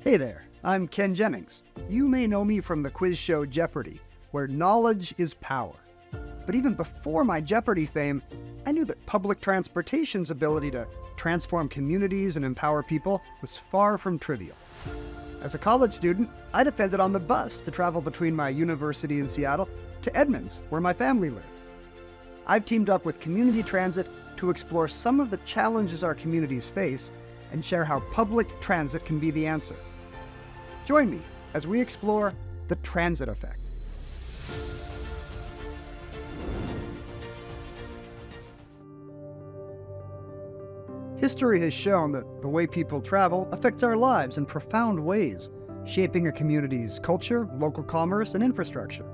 Hey there, I'm Ken Jennings. You may know me from the quiz show Jeopardy, where knowledge is power. But even before my Jeopardy fame, I knew that public transportation's ability to transform communities and empower people was far from trivial. As a college student, I depended on the bus to travel between my university in Seattle to Edmonds, where my family lived. I've teamed up with community transit to explore some of the challenges our communities face and share how public transit can be the answer. Join me as we explore the transit effect. History has shown that the way people travel affects our lives in profound ways, shaping a community's culture, local commerce, and infrastructure.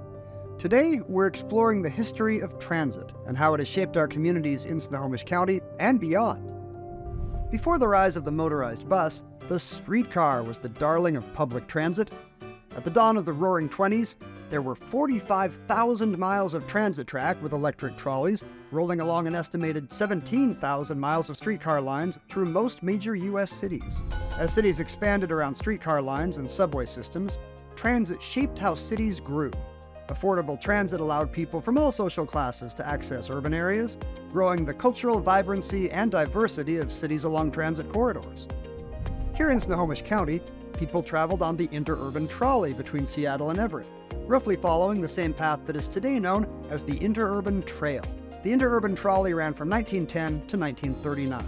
Today, we're exploring the history of transit and how it has shaped our communities in Snohomish County and beyond. Before the rise of the motorized bus, the streetcar was the darling of public transit. At the dawn of the Roaring '20s, there were 45,000 miles of transit track with electric trolleys, rolling along an estimated 17,000 miles of streetcar lines through most major U.S. cities. As cities expanded around streetcar lines and subway systems, transit shaped how cities grew. Affordable transit allowed people from all social classes to access urban areas, growing the cultural vibrancy and diversity of cities along transit corridors. Here in Snohomish County, people traveled on the Interurban Trolley between Seattle and Everett, roughly following the same path that is today known as the Interurban Trail. The Interurban Trolley ran from 1910 to 1939.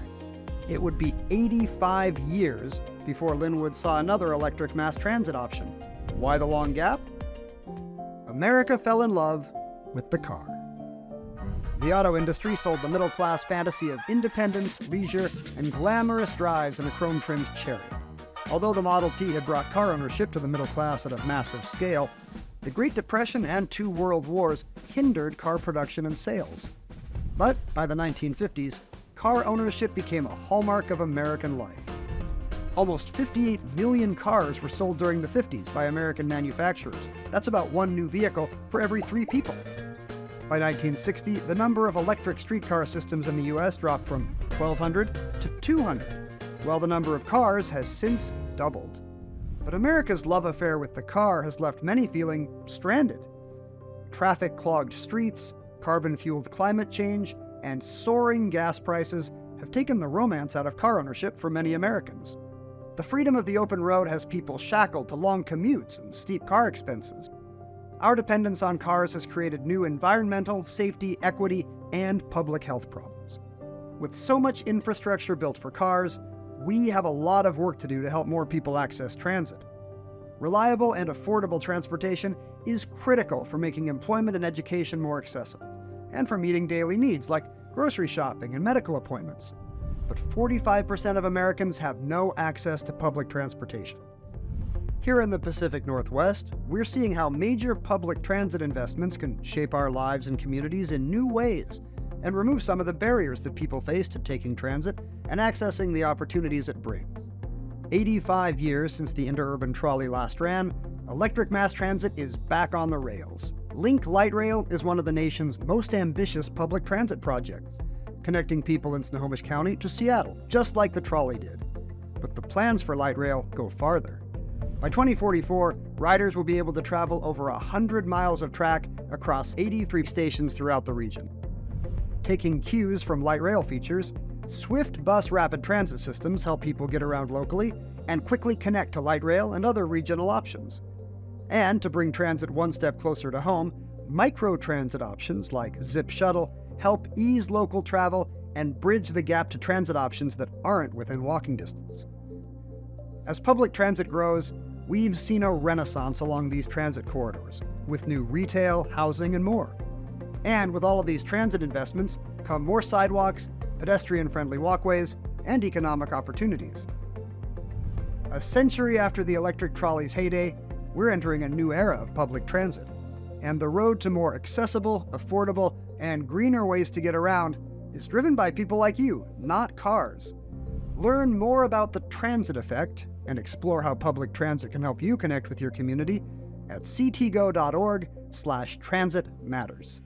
It would be 85 years before Linwood saw another electric mass transit option. Why the long gap? America fell in love with the car. The auto industry sold the middle-class fantasy of independence, leisure, and glamorous drives in a chrome-trimmed Chariot. Although the Model T had brought car ownership to the middle class at a massive scale, the Great Depression and 2 world wars hindered car production and sales. But by the 1950s, car ownership became a hallmark of American life. Almost 58 million cars were sold during the 50s by American manufacturers. That's about 1 new vehicle for every 3 people. By 1960, the number of electric streetcar systems in the U.S. dropped from 1,200 to 200, while the number of cars has since doubled. But America's love affair with the car has left many feeling stranded. Traffic-clogged streets, carbon-fueled climate change, and soaring gas prices have taken the romance out of car ownership for many Americans. The freedom of the open road has people shackled to long commutes and steep car expenses. Our dependence on cars has created new environmental, safety, equity, and public health problems. With so much infrastructure built for cars, we have a lot of work to do to help more people access transit. Reliable and affordable transportation is critical for making employment and education more accessible, and for meeting daily needs like grocery shopping and medical appointments. But 45% of Americans have no access to public transportation. Here in the Pacific Northwest, we're seeing how major public transit investments can shape our lives and communities in new ways and remove some of the barriers that people face to taking transit and accessing the opportunities it brings. 85 years since the Interurban Trolley last ran, electric mass transit is back on the rails. Link Light Rail is one of the nation's most ambitious public transit projects, connecting people in Snohomish County to Seattle, just like the trolley did. But the plans for light rail go farther. By 2044, riders will be able to travel over 100 miles of track across 83 stations throughout the region. Taking cues from light rail features, swift bus rapid transit systems help people get around locally and quickly connect to light rail and other regional options. And to bring transit one step closer to home, micro-transit options like Zip Shuttle help ease local travel and bridge the gap to transit options that aren't within walking distance. As public transit grows, we've seen a renaissance along these transit corridors, with new retail, housing, and more. And with all of these transit investments come more sidewalks, pedestrian-friendly walkways, and economic opportunities. A century after the electric trolley's heyday, we're entering a new era of public transit, and the road to more accessible, affordable, and greener ways to get around is driven by people like you, not cars. Learn more about the transit effect and explore how public transit can help you connect with your community at ctgo.org/transitmatters.